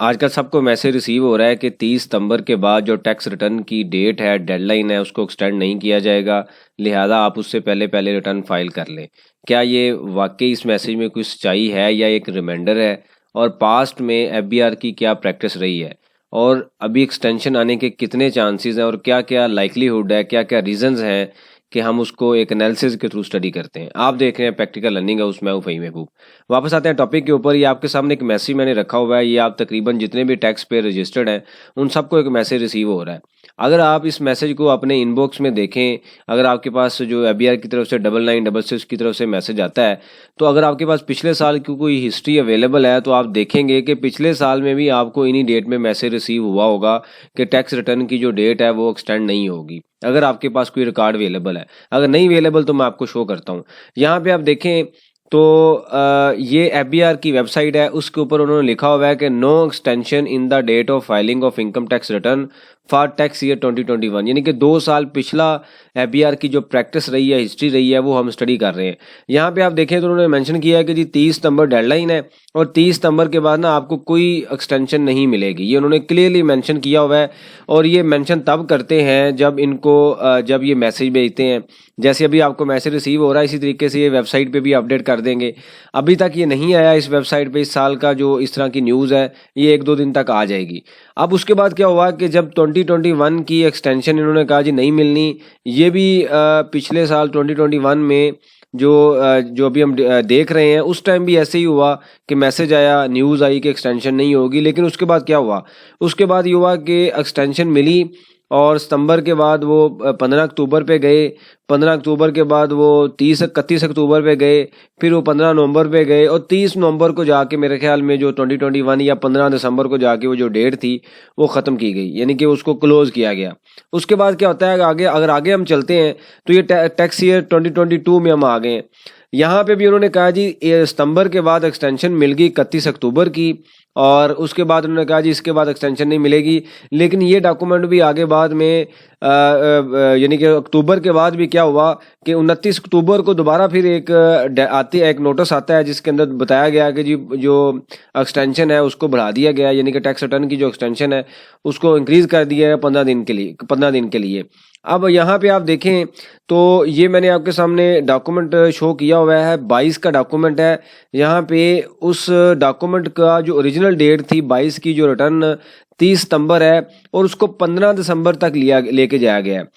आजकल सबको message receive हो रहा है कि 30 सितंबर के बाद जो टैक्स रिटर्न की डेट है, डेडलाइन है, उसको एक्सटेंड नहीं किया जाएगा, लिहाजा आप उससे पहले पहले रिटर्न फाइल कर लें। क्या ये वाकई इस मैसेज में कोई सच्चाई है या एक रिमाइंडर है? और पास्ट में एफबीआर की क्या प्रैक्टिस रही है और अभी एक्सटेंशन आने के कितने चांसेस हैं और क्या क्या लाइकलीहुड है, क्या क्या रीजंस हैं कि हम उसको एक एनालिसिस के थ्रू स्टडी करते हैं। आप देख रहे हैं प्रैक्टिकल लर्निंग है, उसमें हूं फ़हीम महबूब। वापस आते हैं टॉपिक के ऊपर। ये आपके सामने एक मैसेज मैंने रखा हुआ है, ये आप तकरीबन जितने भी टैक्स पे रजिस्टर्ड हैं उन सबको एक मैसेज रिसीव हो रहा है। अगर आप इस मैसेज को अपने इनबॉक्स में देखें, अगर आपके पास जो एफबीआर की तरफ से 9966 की तरफ से मैसेज आता है, तो अगर आपके पास पिछले साल की कोई हिस्ट्री अवेलेबल है तो आप देखेंगे कि पिछले साल में भी आपको इन्हीं डेट में मैसेज रिसीव हुआ होगा कि टैक्स रिटर्न की जो डेट है वो एक्सटेंड नहीं होगी, अगर आपके पास कोई रिकॉर्ड अवेलेबल है। अगर नहीं अवेलेबल तो मैं आपको शो करता हूँ। यहाँ पे आप देखें तो ये एफबीआर की वेबसाइट है, उसके ऊपर उन्होंने लिखा हुआ है कि no extension in the date of filing of income tax return for tax year 2021, यानी कि 2 साल पिछला एफबीआर की जो प्रैक्टिस रही है, हिस्ट्री रही है, वो हम स्टडी कर रहे हैं। यहाँ पे आप देखें तो उन्होंने मेंशन किया है कि जी 30 सितंबर डेडलाइन है और 30 सितंबर के बाद ना आपको कोई एक्सटेंशन नहीं मिलेगी, ये उन्होंने क्लियरली मेंशन किया हुआ है। और ये मेंशन तब करते हैं जब इनको जब ये मैसेज भेजते हैं। जैसे अभी आपको मैसेज रिसीव हो रहा है, इसी तरीके से ये वेबसाइट पे भी अपडेट कर देंगे। अभी तक ये नहीं आया इस वेबसाइट पे, इस साल का जो इस तरह की न्यूज़ है ये 1-2 दिन तक आ जाएगी। अब उसके बाद क्या हुआ कि जब 2021 की एक्सटेंशन इन्होंने कहा जी नहीं मिलनी, ये भी पिछले साल 2021 में जो अभी हम देख रहे हैं उस टाइम भी ऐसे ही हुआ कि मैसेज आया, न्यूज़ आई कि एक्सटेंशन नहीं होगी। लेकिन उसके बाद क्या हुआ, उसके बाद ये हुआ कि एक्सटेंशन मिली और सितंबर के बाद वो 15 अक्टूबर पे गए, 15 अक्टूबर के बाद वो 31 अक्टूबर पे गए, फिर वो 15 नवंबर पे गए और 30 नवंबर को जाके मेरे ख्याल में जो 2021 या 15 दिसंबर को जाके वो जो डेट थी वो ख़त्म की गई, यानी कि उसको क्लोज़ किया गया। उसके बाद क्या होता है आगे, अगर आगे हम चलते हैं तो ये टैक्स ईयर 2022 में हम आ गए हैं। यहाँ पे भी उन्होंने कहा जी सितंबर के बाद एक्सटेंशन मिल गई 31 अक्टूबर की, और उसके बाद उन्होंने कहा जी इसके बाद एक्सटेंशन नहीं मिलेगी। लेकिन ये डॉक्यूमेंट भी आगे बाद में यानी कि अक्टूबर के बाद भी क्या हुआ कि 29 अक्टूबर को दोबारा फिर एक नोटिस आता है जिसके अंदर बताया गया कि जी जो एक्सटेंशन है उसको बढ़ा दिया गया, यानी कि टैक्स रिटर्न की जो एक्सटेंशन है उसको इंक्रीज कर दिया है 15 दिन के लिए। अब यहाँ पे आप देखें तो ये मैंने आपके सामने डॉक्यूमेंट शो किया हुआ है, 22 का डॉक्यूमेंट है। यहाँ पे उस डॉक्यूमेंट का जो ओरिजिनल डेट थी 22 की, जो रिटर्न 30 सितंबर है और उसको 15 दिसंबर तक लेके जाया गया है।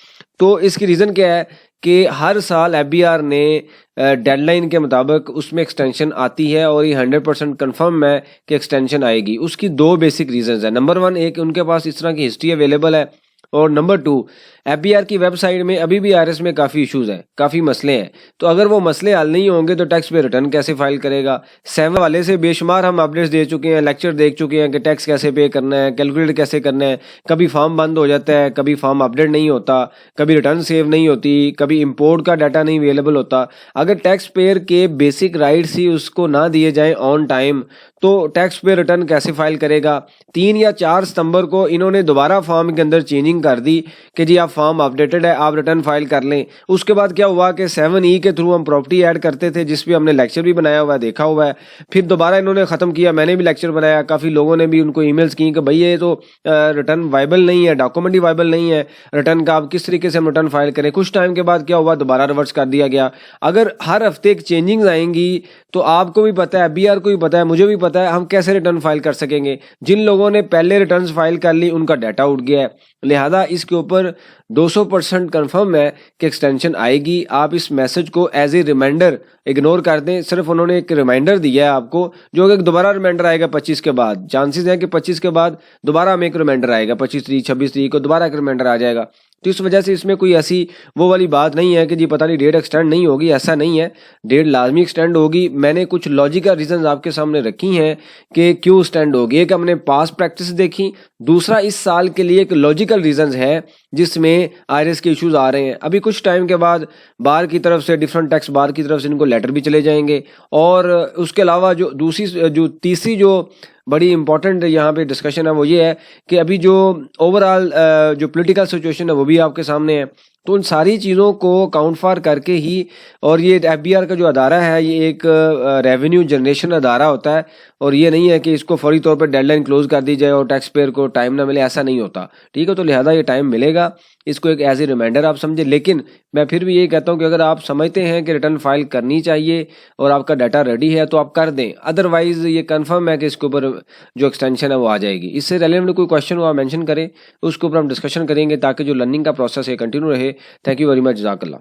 तो इसकी रीज़न क्या है कि हर साल एफबीआर ने डेडलाइन के मुताबिक उसमें एक्सटेंशन आती है और ये 100% कन्फर्म है कि एक्सटेंशन आएगी। उसकी 2 बेसिक रीजंस है। नंबर 1, एक उनके पास इस तरह की हिस्ट्री अवेलेबल है, और नंबर 2, एफबीआर की वेबसाइट में अभी भी आईआरएस में काफ़ी इश्यूज हैं, काफ़ी मसले हैं। तो अगर वो मसले हल नहीं होंगे तो टैक्स पे रिटर्न कैसे फाइल करेगा। 7 वाले से बेशुमार हम अपडेट्स दे चुके हैं, लेक्चर देख चुके हैं कि टैक्स कैसे पे करना है, कैलकुलेट कैसे करना है। कभी फॉर्म बंद हो जाता है, कभी फॉर्म अपडेट नहीं होता, कभी रिटर्न सेव नहीं होती, कभी इम्पोर्ट का डाटा नहीं अवेलेबल होता। अगर टैक्स पेयर के बेसिक राइट्स ही उसको ना दिए जाएँ ऑन टाइम तो टैक्स पे रिटर्न कैसे फाइल करेगा। 3 या 4 सितंबर को इन्होंने दोबारा फॉर्म के अंदर चेंजिंग कर दी कि जी आप फॉर्म अपडेटेड है, आप रिटर्न फाइल कर लें। उसके बाद क्या हुआ कि 7E के थ्रू हम प्रॉपर्टी ऐड करते थे, जिस पे हमने लेक्चर भी बनाया हुआ है, देखा हुआ है। फिर दोबारा इन्होंने ख़त्म किया, मैंने भी लेक्चर बनाया, काफ़ी लोगों ने भी उनको ईमेल्स की कि भाई ये तो रिटर्न वाइबल नहीं है, डॉक्यूमेंट ही वाइबल नहीं है, रिटर्न का आप किस तरीके से हम रिटर्न फाइल करें। कुछ टाइम के बाद क्या हुआ, दोबारा रिवर्स कर दिया गया। अगर हर हफ्ते एक चेंजिंग आएंगी तो आपको भी पता है, बीआर को भी पता है, मुझे भी पता है, हम कैसे रिटर्न फाइल कर सकेंगे। जिन लोगों ने पहले रिटर्न्स फाइल कर ली उनका डाटा उठ गया है। लिहाजा इसके ऊपर 200% कंफर्म है कि एक्सटेंशन आएगी। आप इस मैसेज को एज ए रिमाइंडर इग्नोर कर दें। सिर्फ उन्होंने एक रिमाइंडर दिया है आपको, जो कि दोबारा रिमाइंडर आएगा 25 के बाद। चांसेस है कि 25 के बाद दोबारा हमें एक रिमाइंडर आएगा, 25 तारीख 26 तारीख को दोबारा एक रिमाइंडर आ जाएगा। तो इस वजह से इसमें कोई ऐसी वो वाली बात नहीं है कि जी पता नहीं डेट एक्सटेंड नहीं होगी, ऐसा नहीं है। डेट लाजमी एक्सटेंड होगी। मैंने कुछ लॉजिकल रीजंस आपके सामने रखी हैं कि क्यों एक्सटेंड होगी। एक हमने पास्ट प्रैक्टिस देखी, दूसरा इस साल के लिए एक लॉजिकल रीजंस है जिसमें आईआरएस के इश्यूज आ रहे हैं। अभी कुछ टाइम के बाद बार की तरफ से, डिफरेंट टैक्स बार की तरफ से इनको लेटर भी चले जाएंगे। और उसके अलावा जो तीसरी जो बड़ी इंपॉर्टेंट यहाँ पे डिस्कशन है वो ये है कि अभी जो ओवरऑल जो पॉलिटिकल सिचुएशन है वो भी आपके सामने है। तो उन सारी चीज़ों को काउंट फॉर करके ही, और ये एफबीआर का जो अदारा है ये एक रेवेन्यू जनरेशन अदारा होता है और ये नहीं है कि इसको फौरी तौर पर डेडलाइन क्लोज कर दी जाए और टैक्स पेयर को टाइम ना मिले, ऐसा नहीं होता। ठीक है, तो लिहाजा ये टाइम मिलेगा, इसको एक एज ए रिमाइंडर आप समझे। लेकिन मैं फिर भी यही कहता हूँ कि अगर आप समझते हैं कि रिटर्न फाइल करनी चाहिए और आपका डाटा रेडी है तो आप कर दें, अदरवाइज ये कंफर्म है कि इसके ऊपर जो एक्सटेंशन है वो आ जाएगी। इससे रेलेवेंट कोई क्वेश्चन हो आप मेंशन करें, उसके ऊपर हम डिस्कशन करेंगे ताकि जो लर्निंग का प्रोसेस है कंटिन्यू रहे। थैंक यू वेरी मच, जज़ाकल्लाह।